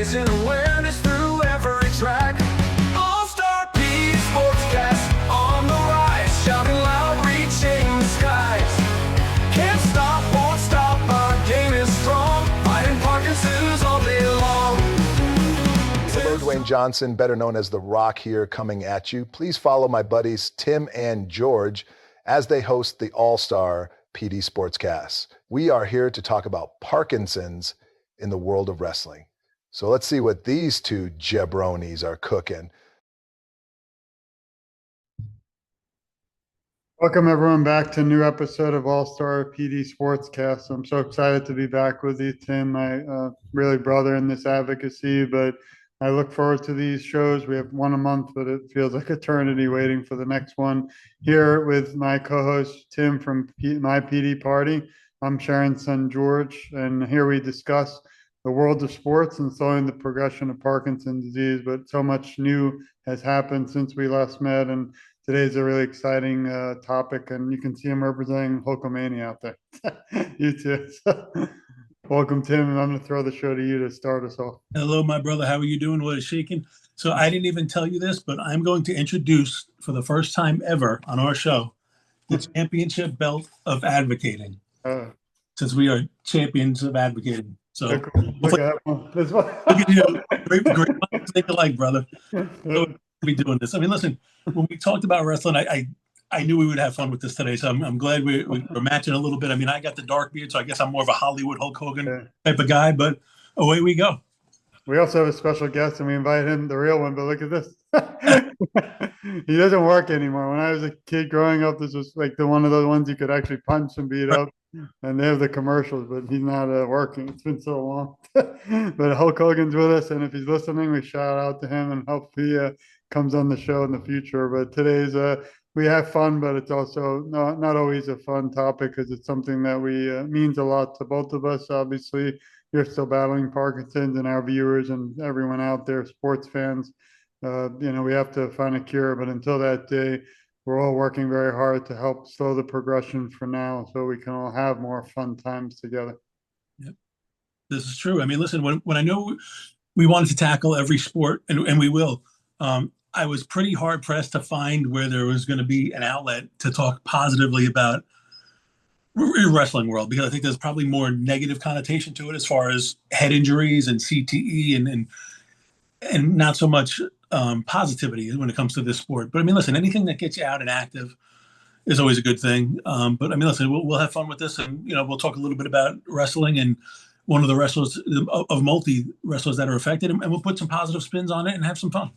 raising awareness through every track. All-Star PD Sportscast on the rise, shouting loud, reaching the skies. Can't stop, won't stop, our game is strong, fighting Parkinson's all day long. Hello, Dwayne Johnson, better known as The Rock here, coming at you. Please follow my buddies Tim and George as they host the All-Star PD Sportscast. We are here to talk about Parkinson's in the world of wrestling. So let's see what these two jabronis are cooking. Welcome everyone back to a new episode of All-Star PD Sportscast. I'm so excited to be back with you, Tim, my really brother in this advocacy, but I look forward to these shows. We have one a month, but it feels like eternity waiting for the next one. Here with my co-host, Tim from My PD Party. I'm Sharon's son, George, and here we discuss the world of sports and slowing the progression of Parkinson's disease, but so much new has happened since we last met, and today's a really exciting topic, and you can see him representing Hulkamania out there. You too. Welcome, Tim, and I'm going to throw the show to you to start us off. Hello, my brother. How are you doing? What is shaking? So I didn't even tell you this, but I'm going to introduce, for the first time ever on our show, the championship belt of advocating, since we are champions of advocating. So look at you. Great minds think alike, brother. So be doing this. I mean, listen, when we talked about wrestling, I knew we would have fun with this today, so I'm glad we're matching a little bit. I mean, I got the dark beard, so I guess I'm more of a Hollywood Hulk Hogan type of guy, but away we go. We also have a special guest, and we invite him, the real one, but look at this. He doesn't work anymore. When I was a kid growing up, this was like one of those ones you could actually punch and beat up, and they have the commercials, but he's not working. It's been so long. But Hulk Hogan's with us, and if he's listening, we shout out to him and hope he comes on the show in the future. But today's we have fun, but it's also not always a fun topic because it's something that we means a lot to both of us. Obviously, you're still battling Parkinson's, and our viewers and everyone out there, sports fans, we have to find a cure. But until that day, we're all working very hard to help slow the progression for now, so we can all have more fun times together. Yep, this is true. I mean, listen, when I know we wanted to tackle every sport, and we will. I was pretty hard pressed to find where there was going to be an outlet to talk positively about wrestling world, because I think there's probably more negative connotation to it as far as head injuries and CTE and not so much positivity when it comes to this sport. But I mean, listen, anything that gets you out and active is always a good thing. But I mean, listen, we'll have fun with this, and we'll talk a little bit about wrestling and one of the wrestlers of multi wrestlers that are affected, and we'll put some positive spins on it and have some fun.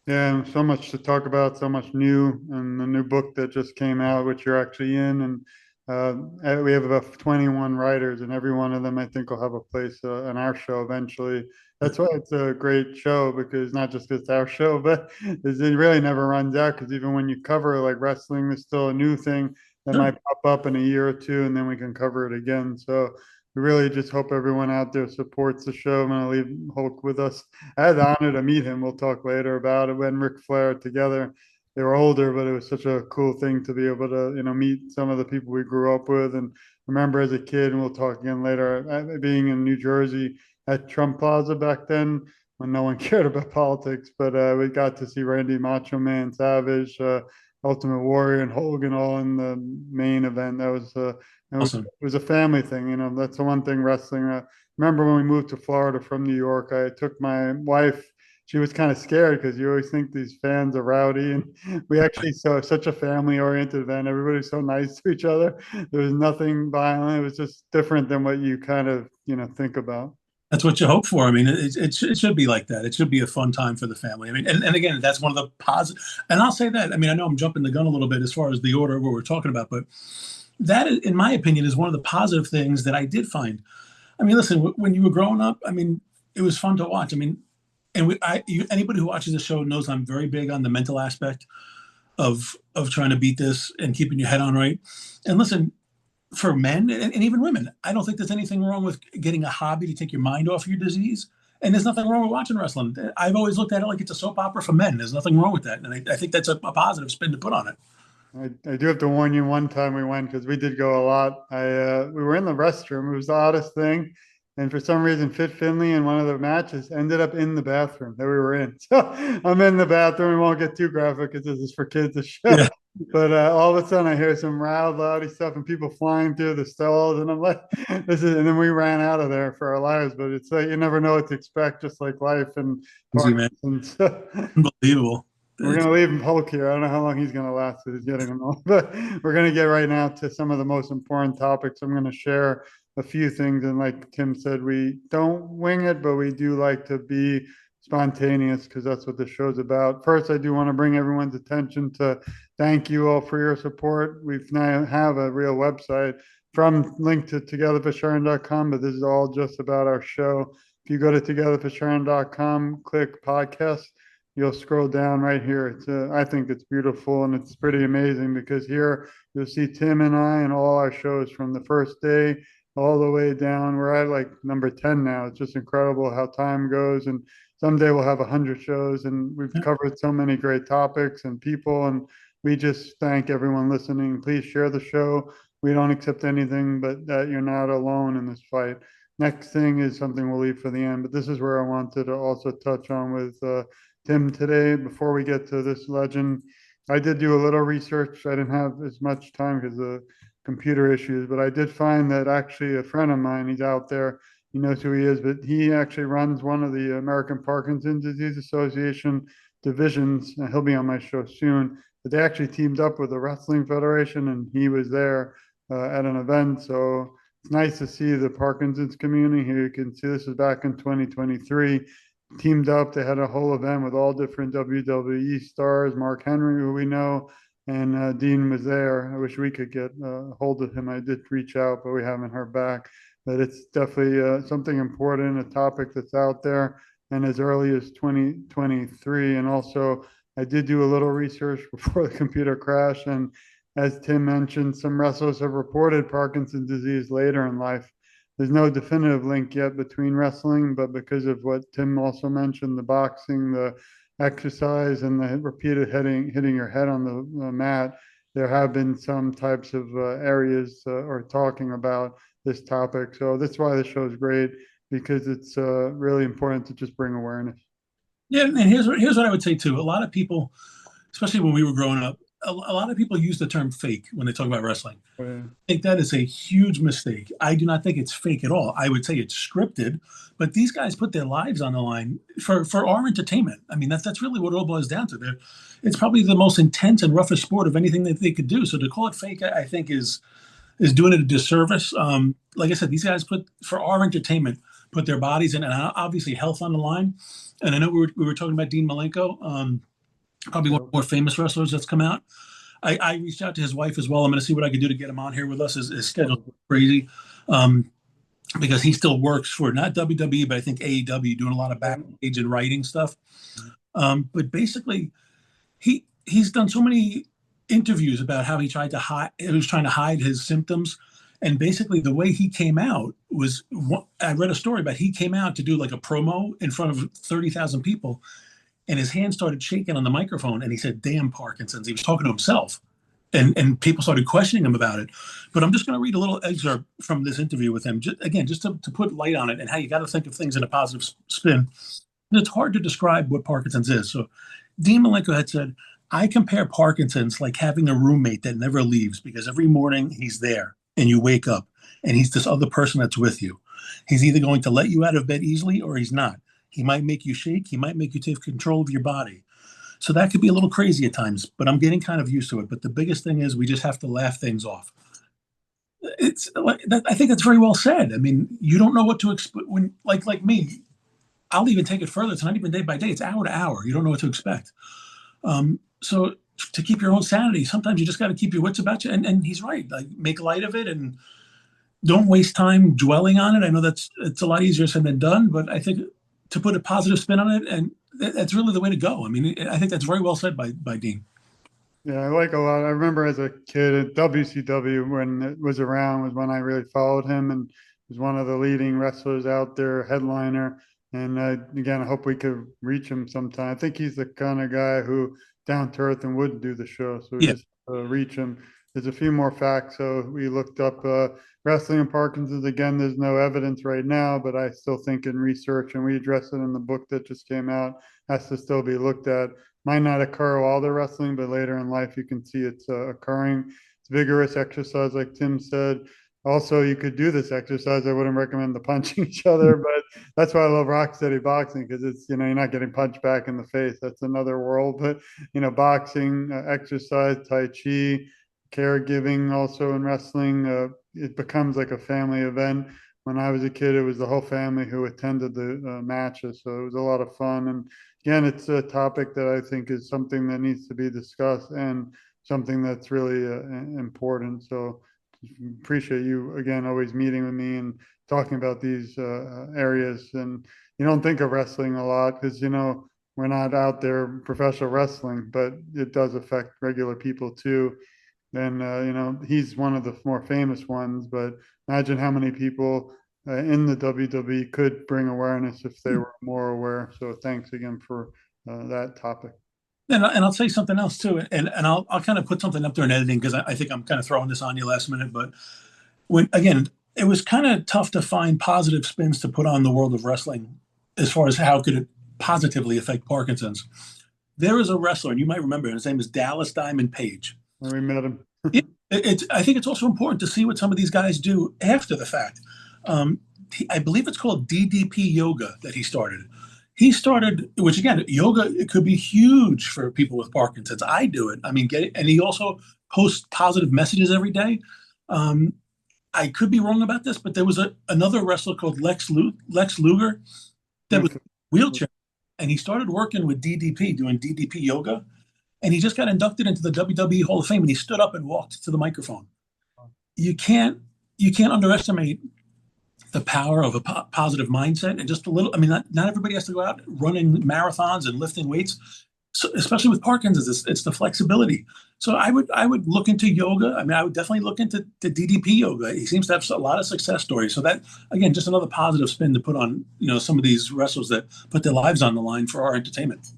Yeah, so much to talk about, so much new, and the new book that just came out, which you're actually in, and we have about 21 writers, and every one of them I think will have a place on our show eventually. That's why it's a great show, because not just it's our show, but it really never runs out, because even when you cover like wrestling, there's still a new thing that might pop up in a year or two, and then we can cover it again. So we really just hope everyone out there supports the show. I'm going to leave Hulk with us. I had the honor to meet him. We'll talk later about it. When Ric Flair together, they were older, but it was such a cool thing to be able to, meet some of the people we grew up with. And remember as a kid, and we'll talk again later, being in New Jersey at Trump Plaza back then when no one cared about politics. But we got to see Randy Macho Man Savage, Ultimate Warrior, and Hogan all in the main event. That was Awesome. it was a family thing. That's the one thing wrestling. Remember when we moved to Florida from New York, I took my wife. She was kind of scared because you always think these fans are rowdy, and we actually saw such a family-oriented event. Everybody's so nice to each other. There was nothing violent. It was just different than what you kind of think about. That's what you hope for. I mean, it should be like that. It should be a fun time for the family. I mean, and again, that's one of the positive. And I'll say that. I mean, I know I'm jumping the gun a little bit as far as the order of what we're talking about, but that, in my opinion, is one of the positive things that I did find. I mean, listen, when you were growing up, I mean, it was fun to watch. I mean, and anybody who watches the show knows I'm very big on the mental aspect of trying to beat this and keeping your head on right. And listen, for men and even women, I don't think there's anything wrong with getting a hobby to take your mind off your disease. And there's nothing wrong with watching wrestling. I've always looked at it like it's a soap opera for men. There's nothing wrong with that. And I think that's a positive spin to put on it. I do have to warn you, one time we went, because we did go a lot. We were in the restroom. It was the oddest thing. And for some reason, Fit Finley in one of the matches ended up in the bathroom that we were in. So I'm in the bathroom. We won't get too graphic because this is for kids to show. Yeah. But all of a sudden, I hear some loudy stuff and people flying through the stalls, and I'm like, "This is." And then we ran out of there for our lives. But it's like you never know what to expect, just like life and Easy, man. Parkinson's. Unbelievable. We're going to leave him Hulk here. I don't know how long he's going to last. But he's getting along. But we're going to get right now to some of the most important topics. I'm going to share a few things. And like Tim said, we don't wing it, but we do like to be spontaneous because that's what the show's about. First, I do want to bring everyone's attention to thank you all for your support. We've now have a real website from link to togetherforsharon.com, but this is all just about our show. If you go to togetherforsharon.com, click podcast, you'll scroll down right here. It's I think it's beautiful and it's pretty amazing because here you'll see Tim and I and all our shows from the first day all the way down. We're at like number 10 now. It's just incredible how time goes. And someday we'll have 100 shows and we've covered so many great topics and people. And we just thank everyone listening. Please share the show. We don't accept anything but that you're not alone in this fight. Next thing is something we'll leave for the end, but this is where I wanted to also touch on with Tim today. Before we get to this legend, I did do a little research. I didn't have as much time because of computer issues, but I did find that actually a friend of mine, he's out there, he knows who he is, but he actually runs one of the American Parkinson's Disease Association divisions. And he'll be on my show soon. But they actually teamed up with the Wrestling Federation, and he was there at an event. So it's nice to see the Parkinson's community here. You can see this is back in 2023. Teamed up. They had a whole event with all different WWE stars. Mark Henry, who we know, and Dean was there. I wish we could get a hold of him. I did reach out, but we haven't heard back. But it's definitely something important, a topic that's out there, and as early as 2023. And also, I did do a little research before the computer crash, and as Tim mentioned, some wrestlers have reported Parkinson's disease later in life. There's no definitive link yet between wrestling, but because of what Tim also mentioned, the boxing, the exercise, and the repeated hitting your head on the mat, there have been some types of areas or talking about this topic. So that's why the show is great, because it's really important to just bring awareness. Yeah, and here's what I would say too. A lot of people, especially when we were growing up, a lot of people use the term fake when they talk about wrestling. Yeah. I think that is a huge mistake. I do not think it's fake at all. I would say it's scripted, but these guys put their lives on the line for our entertainment. I mean, that's really what it all boils down to. It's probably the most intense and roughest sport of anything that they could do. So to call it fake, I think is doing it a disservice. Like I said, these guys for our entertainment, put their bodies in, and obviously health on the line. And I know we were talking about Dean Malenko, probably one of the more famous wrestlers that's come out. I reached out to his wife as well. I'm going to see what I can do to get him on here with us. His schedule's crazy because he still works for not WWE, but I think AEW, doing a lot of backstage and writing stuff. But basically, he's done so many interviews about how he was trying to hide his symptoms. And basically, the way he came out was, I read a story about he came out to do like a promo in front of 30,000 people. And his hand started shaking on the microphone, and he said, "Damn Parkinson's." He was talking to himself, and people started questioning him about it. But I'm just going to read a little excerpt from this interview with him, just to put light on it and how you got to think of things in a positive spin. And it's hard to describe what Parkinson's is. So Dean Malenko had said, "I compare Parkinson's like having a roommate that never leaves, because every morning he's there and you wake up and he's this other person that's with you. He's either going to let you out of bed easily or he's not. He might make you shake. He might make you take control of your body." So that could be a little crazy at times, but I'm getting kind of used to it. But the biggest thing is we just have to laugh things off. It's like that, I think that's very well said. I mean, you don't know what to expect when, like me, I'll even take it further. It's not even day by day. It's hour to hour. You don't know what to expect. So to keep your own sanity, sometimes you just got to keep your wits about you. And he's right. Like, make light of it and don't waste time dwelling on it. I know it's a lot easier said than done, but I think to put a positive spin on it, and that's really the way to go. I mean, I think that's very well said by Dean. Yeah, I like a lot. I remember as a kid at WCW when it was around was when I really followed him and was one of the leading wrestlers out there, headliner. And again, I hope we could reach him sometime. I think he's the kind of guy who down to earth and would do the show. So we just reach him. there's a few more facts. So we looked up wrestling and Parkinson's. Again, there's no evidence right now, but I still think in research, and we address it in the book that just came out, has to still be looked at. Might not occur while they're wrestling, but later in life, you can see it's occurring. It's vigorous exercise, like Tim said. Also, you could do this exercise. I wouldn't recommend the punching each other, but that's why I love rock steady boxing, because it's, you're not getting punched back in the face. That's another world. But, boxing, exercise, Tai Chi, caregiving also in wrestling, it becomes like a family event. When I was a kid, it was the whole family who attended the matches. So it was a lot of fun. And again, it's a topic that I think is something that needs to be discussed and something that's really important. So appreciate you again always meeting with me and talking about these areas. And you don't think of wrestling a lot because we're not out there professional wrestling, but it does affect regular people too. And he's one of the more famous ones, but imagine how many people in the WWE could bring awareness if they were more aware. So thanks again for that topic. And I'll say something else too, and I'll kind of put something up there in editing because I think I'm kind of throwing this on you last minute. But when again, it was kind of tough to find positive spins to put on the world of wrestling as far as how could it positively affect Parkinson's. There is a wrestler, and you might remember him, his name is Dallas Diamond Page. And we met him. I think it's also important to see what some of these guys do after the fact. I believe it's called DDP yoga that he started. He started, which again, yoga, it could be huge for people with Parkinson's. I do it. I mean, and he also posts positive messages every day. I could be wrong about this, but there was another wrestler called Lex Luger that was wheelchair, and he started working with DDP, doing DDP yoga, and he just got inducted into the WWE Hall of Fame, and he stood up and walked to the microphone. You can't underestimate the power of a positive mindset and just a little. I mean, not everybody has to go out running marathons and lifting weights, so, especially with Parkinson's. It's the flexibility. So I would look into yoga. I mean, I would definitely look into the DDP yoga. He seems to have a lot of success stories. So that, again, just another positive spin to put on some of these wrestlers that put their lives on the line for our entertainment.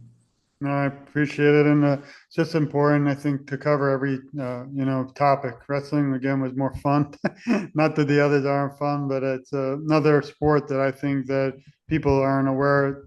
No, I appreciate it, and it's just important, I think, to cover every topic. Wrestling again was more fun. Not that the others aren't fun, but it's another sport that I think that people aren't aware.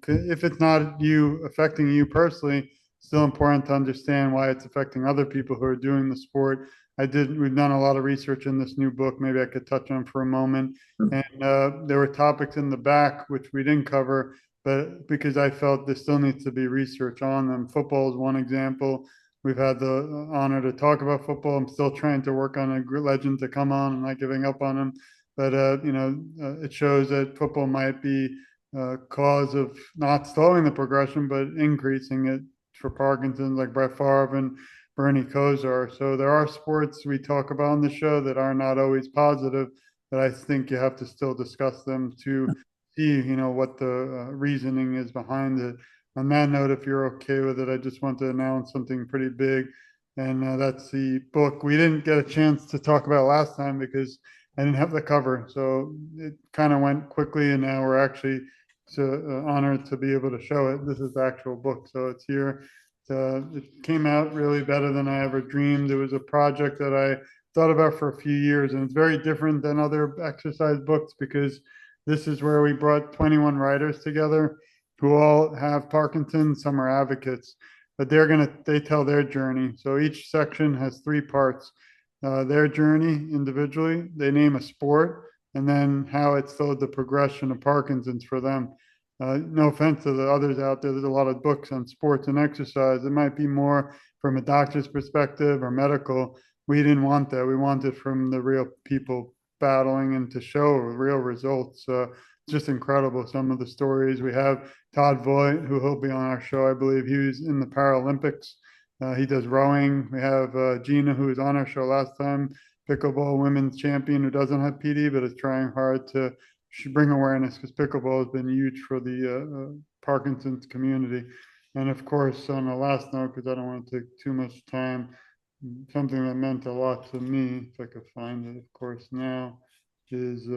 If it's not you affecting you personally, it's still important to understand why it's affecting other people who are doing the sport. We've done a lot of research in this new book. Maybe I could touch on for a moment. And there were topics in the back which we didn't cover, but because I felt there still needs to be research on them. Football is one example. We've had the honor to talk about football. I'm still trying to work on a legend to come on. I'm not giving up on him, but it shows that football might be a cause of not slowing the progression, but increasing it for Parkinson's, like Brett Favre and Bernie Kosar. So there are sports we talk about on the show that are not always positive, but I think you have to still discuss them to see, what the reasoning is behind it. On that note, if you're okay with it, I just want to announce something pretty big, and that's the book. We didn't get a chance to talk about last time because I didn't have the cover, so it kind of went quickly, and now we're actually honored to be able to show it. This is the actual book, so it's here. It came out really better than I ever dreamed. It was a project that I thought about for a few years, and it's very different than other exercise books because this is where we brought 21 writers together who all have Parkinson's. Some are advocates, but they tell their journey. So each section has 3 parts: their journey individually, they name a sport, and then how it slowed the progression of Parkinson's for them. No offense to the others out there, there's a lot of books on sports and exercise. It might be more from a doctor's perspective or medical. We didn't want that. We wanted from the real people battling and to show real results. Just incredible, some of the stories. We have Todd Voigt, who will be on our show. I believe he was in the Paralympics. He does rowing. We have Gina, who was on our show last time, pickleball women's champion who doesn't have PD but is trying hard to bring awareness because pickleball has been huge for the Parkinson's community. And of course, on the last note, because I don't want to take too much time, something that meant a lot to me, if I could find it, of course, now, is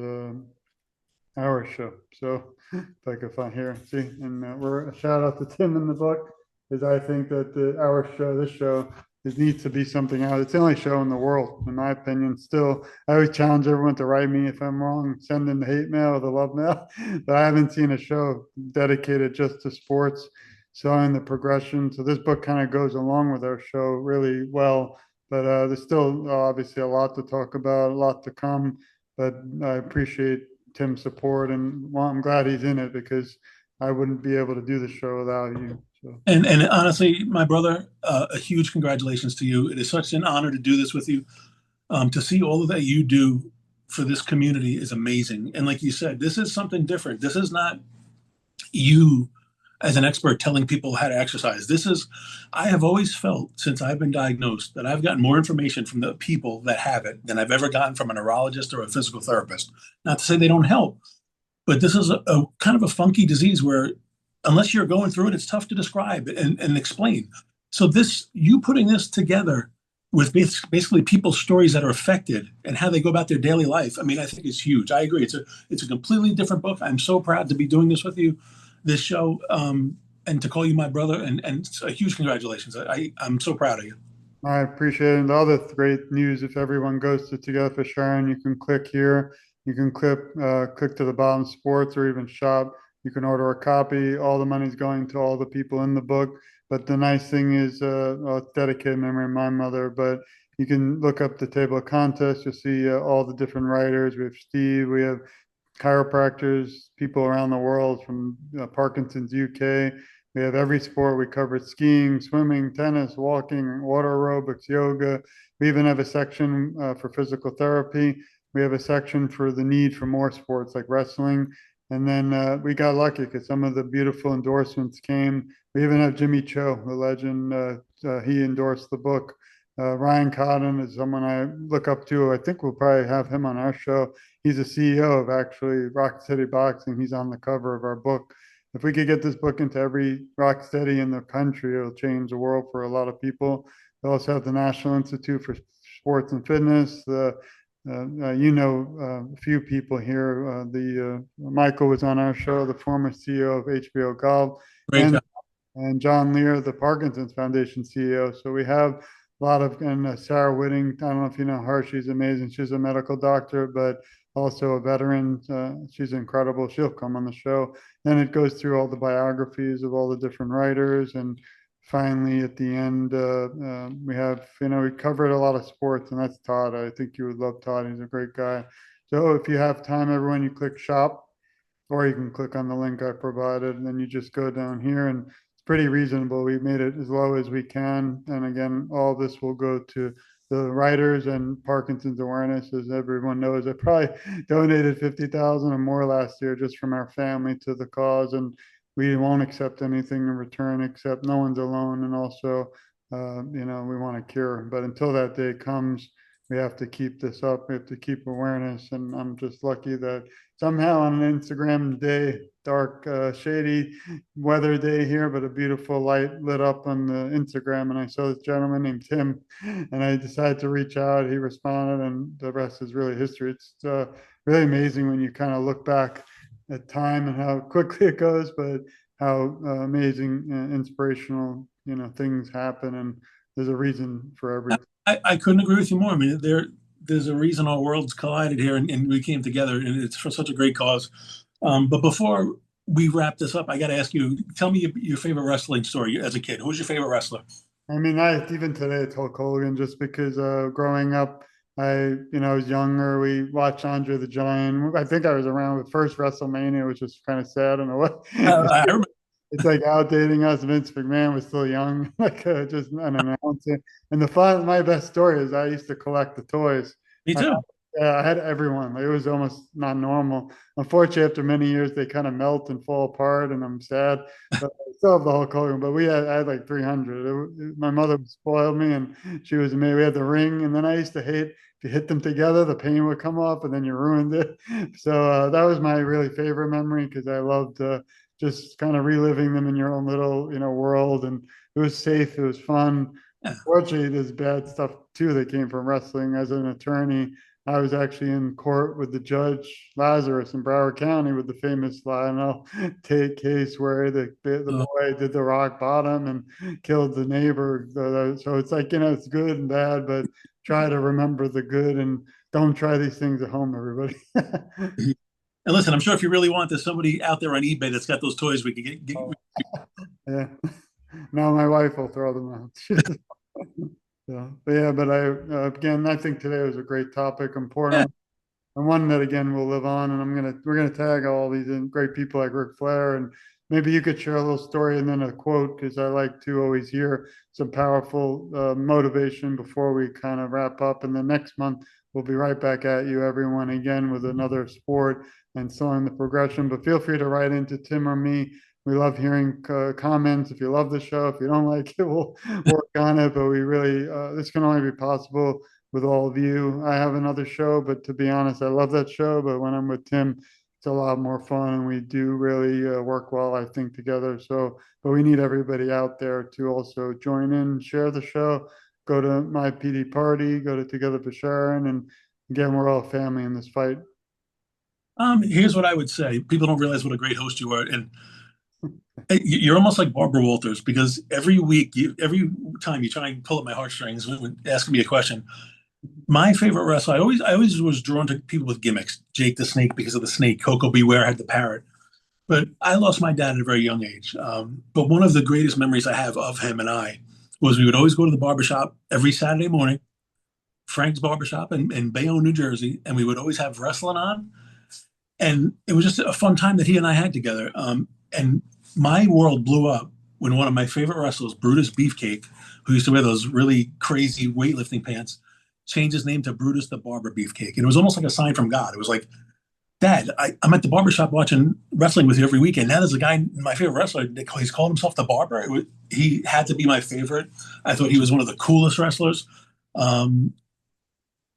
our show. So if I could find here, see, and we're a shout out to Tim in the book, is I think that this show it needs to be something else. It's the only show in the world, in my opinion. Still, I always challenge everyone to write me if I'm wrong, send in the hate mail or the love mail. But I haven't seen a show dedicated just to sports, showing the progression. So this book kind of goes along with our show really well. But there's still obviously a lot to talk about, a lot to come. But I appreciate Tim's support, and well, I'm glad he's in it because I wouldn't be able to do the show without you. So. And honestly, my brother, a huge congratulations to you. It is such an honor to do this with you. To see all of that you do for this community is amazing. And like you said, this is something different. This is not you as an expert telling people how to exercise. This is, I have always felt since I've been diagnosed that I've gotten more information from the people that have it than I've ever gotten from a neurologist or a physical therapist. Not to say they don't help, but this is a kind of a funky disease where unless you're going through it, it's tough to describe and explain. So this, you putting this together with basically people's stories that are affected and how they go about their daily life. I mean, I think it's huge. I agree. It's a completely different book. I'm so proud to be doing this with you, this show, and to call you my brother. And a huge congratulations. I'm so proud of you. I appreciate it. And the other great news, if everyone goes to Together for Sharon, you can click here. You can click to the bottom, sports, or even shop. You can order a copy. All the money's going to all the people in the book. But the nice thing is, it's dedicated memory of my mother. But you can look up the table of contents. You'll see all the different writers. We have Steve. We have chiropractors, people around the world from Parkinson's UK. We have every sport. We covered skiing, swimming, tennis, walking, water aerobics, yoga. We even have a section for physical therapy. We have a section for the need for more sports like wrestling. And then we got lucky because some of the beautiful endorsements came. We even have Jimmy Cho, the legend. He endorsed the book. Ryan Cotton is someone I look up to. I think we'll probably have him on our show. He's a CEO of actually Rock City Boxing. He's on the cover of our book. If we could get this book into every rock steady in the country, it'll change the world for a lot of people. We also have the National Institute for Sports and Fitness. A few people here. Michael was on our show, the former CEO of HBO Golf, Great job. and John Lear, the Parkinson's Foundation CEO. So we have a lot of, and Sarah Whitting, I don't know if you know her, she's amazing. She's a medical doctor, but also a veteran. She's incredible. She'll come on the show. Then it goes through all the biographies of all the different writers. And finally, at the end, we have, we covered a lot of sports, and that's Todd. I think you would love Todd. He's a great guy. So if you have time, everyone, you click shop, or you can click on the link I provided, and then you just go down here, and it's pretty reasonable. We made it as low as we can. And again, all this will go to the writers and Parkinson's awareness. As everyone knows, I probably donated 50,000 or more last year just from our family to the cause, and we won't accept anything in return except no one's alone. And also, we want to cure. But until that day comes, we have to keep this up. We have to keep awareness. And I'm just lucky that somehow on an Instagram day, dark, shady weather day here, but a beautiful light lit up on the Instagram. And I saw this gentleman named Tim, and I decided to reach out. He responded, and the rest is really history. It's really amazing when you kind of look back at time and how quickly it goes, but how amazing, inspirational, things happen. And there's a reason for everything. I couldn't agree with you more. I mean, there's a reason our worlds collided here, and we came together, and it's for such a great cause. But before we wrap this up, I got to ask you, tell me your favorite wrestling story as a kid. Who was your favorite wrestler? I mean, even today it's Hulk Hogan, just because growing up, I was younger. We watched Andre the Giant. I think I was around with first WrestleMania, which was kind of sad in a way. I remember. It's like outdating us. Vince McMahon was still young, like just an announcer. And my best story is I used to collect the toys. Me too. I had everyone. It was almost not normal. Unfortunately, after many years, they kind of melt and fall apart, and I'm sad. But I still have the Hulk Hogan. But I had like 300. My mother spoiled me, and she was amazing. We had the ring, and then I used to hate if you hit them together, the pain would come off, and then you ruined it. So that was my really favorite memory because I loved just kind of reliving them in your own little world, and it was safe. It was fun. Yeah. Unfortunately, there's bad stuff too that came from wrestling. As an attorney, I was actually in court with the judge Lazarus in Broward County with the famous Lionel Tate case where the Uh, boy did the rock bottom and killed the neighbor. So it's like, it's good and bad, but try to remember the good and don't try these things at home, everybody. and listen, I'm sure if you really want, there's somebody out there on eBay that's got those toys we could get. Yeah. Now my wife will throw them out. So, but yeah, but again, I think today was a great topic, Yeah. important, and one that again will live on. And we're gonna tag all these great people like Ric Flair, and maybe you could share a little story and then a quote, because I like to always hear some powerful motivation before we kind of wrap up. And then next month we'll be right back at you, everyone, again with another sport and slowing the progression. But feel free to write into Tim or me. We love hearing comments. If you love the show, if you don't like it, we'll work on it. But we really, this can only be possible with all of you. I have another show, but to be honest, I love that show. But when I'm with Tim, it's a lot more fun, and we do really work well, I think, together. So, but we need everybody out there to also join in, share the show, go to my PD party, go to Together for Sharon, and again, we're all family in this fight. Here's what I would say. People don't realize what a great host you are, and you're almost like Barbara Walters, because every week, every time you try and pull at my heartstrings when asking me a question. My favorite wrestler, I always was drawn to people with gimmicks. Jake the Snake because of the snake. Coco Beware had the parrot. But I lost my dad at a very young age. But one of the greatest memories I have of him and I was we would always go to the barbershop every Saturday morning, Frank's Barbershop in Bayonne, New Jersey, and we would always have wrestling on. And it was just a fun time that he and I had together. And my world blew up when one of my favorite wrestlers, Brutus Beefcake, who used to wear those really crazy weightlifting pants, changed his name to Brutus the Barber Beefcake. And it was almost like a sign from God. It was like, Dad, I'm at the barbershop watching wrestling with you every weekend. Now there's a guy, my favorite wrestler, he's called himself the Barber. He had to be my favorite. I thought he was one of the coolest wrestlers. Um,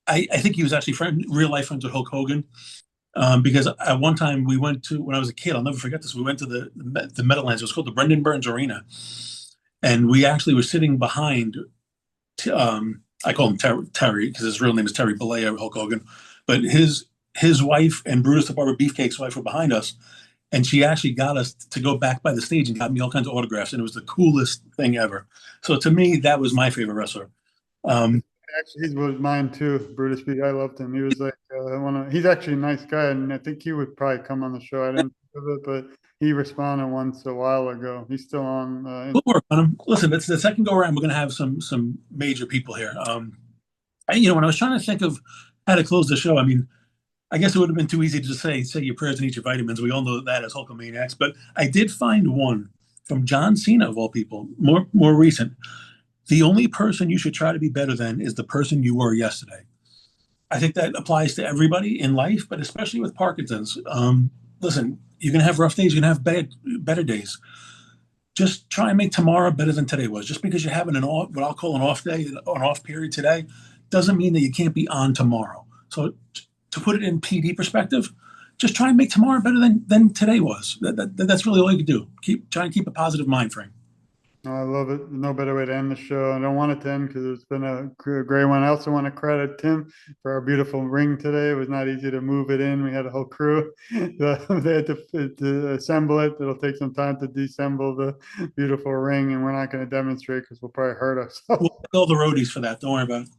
I think he was actually real life friends with Hulk Hogan. Because at one time we went to, when I was a kid, I'll never forget this. We went to the Meadowlands. It was called the Brendan Burns Arena, and we actually were sitting behind. I call him Terry because his real name is Terry Bollea, Hulk Hogan, but his wife and Brutus the Barber Beefcake's wife were behind us, and she actually got us to go back by the stage and got me all kinds of autographs, and it was the coolest thing ever. So to me, that was my favorite wrestler. Actually, he was mine too, Brutus B. I loved him. He was like he's actually a nice guy, and I think he would probably come on the show. I didn't think of it, but he responded once a while ago. He's still on. We'll work on him. Listen, it's the second go around. We're going to have some major people here. When I was trying to think of how to close the show, I mean, I guess it would have been too easy to just say your prayers and eat your vitamins. We all know that as Hulkamaniacs. But I did find one from John Cena, of all people, more recent. The only person you should try to be better than is the person you were yesterday. I think that applies to everybody in life, but especially with Parkinson's. Listen, you're going to have rough days. You're going to have better days. Just try and make tomorrow better than today was. Just because you're having what I'll call an off day, an off period today, doesn't mean that you can't be on tomorrow. So to put it in PD perspective, just try and make tomorrow better than today was. That's really all you can do. Try and keep a positive mind frame. I love it. No better way to end the show. I don't want it to end because it's been a great one. I also want to credit Tim for our beautiful ring today. It was not easy to move it in. We had a whole crew. They had to assemble it. It'll take some time to disassemble the beautiful ring, and we're not going to demonstrate because we'll probably hurt ourselves. We'll take all the roadies for that. Don't worry about it.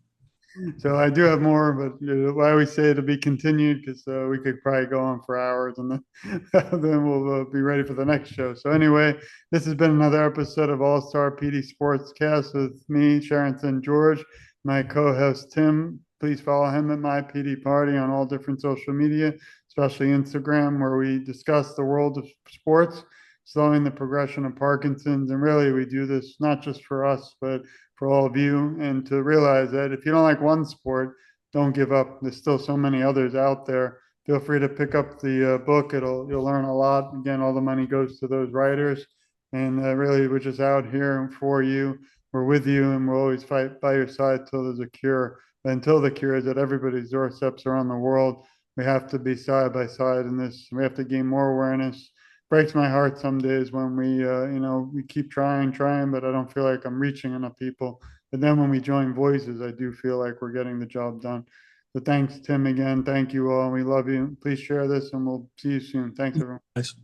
So I do have more, but I always say to be continued because we could probably go on for hours, and then we'll be ready for the next show. So anyway, this has been another episode of All Star PD Sportscast with me, Sharon George, my co-host Tim. Please follow him at my PD Party on all different social media, especially Instagram, where we discuss the world of sports, slowing the progression of Parkinson's, and really we do this not just for us, but for all of you, and to realize that if you don't like one sport, don't give up. There's still so many others out there. Feel free to pick up the book. You'll learn a lot. Again, all the money goes to those writers, and really we're just out here for you. We're with you, and we'll always fight by your side till there's a cure. But until the cure is at everybody's doorsteps around the world, we have to be side by side in this. We have to gain more awareness. Breaks my heart some days when we keep trying, but I don't feel like I'm reaching enough people. But then when we join voices, I do feel like we're getting the job done. So thanks, Tim, again. Thank you all. We love you. Please share this and we'll see you soon. Thanks, everyone. Nice.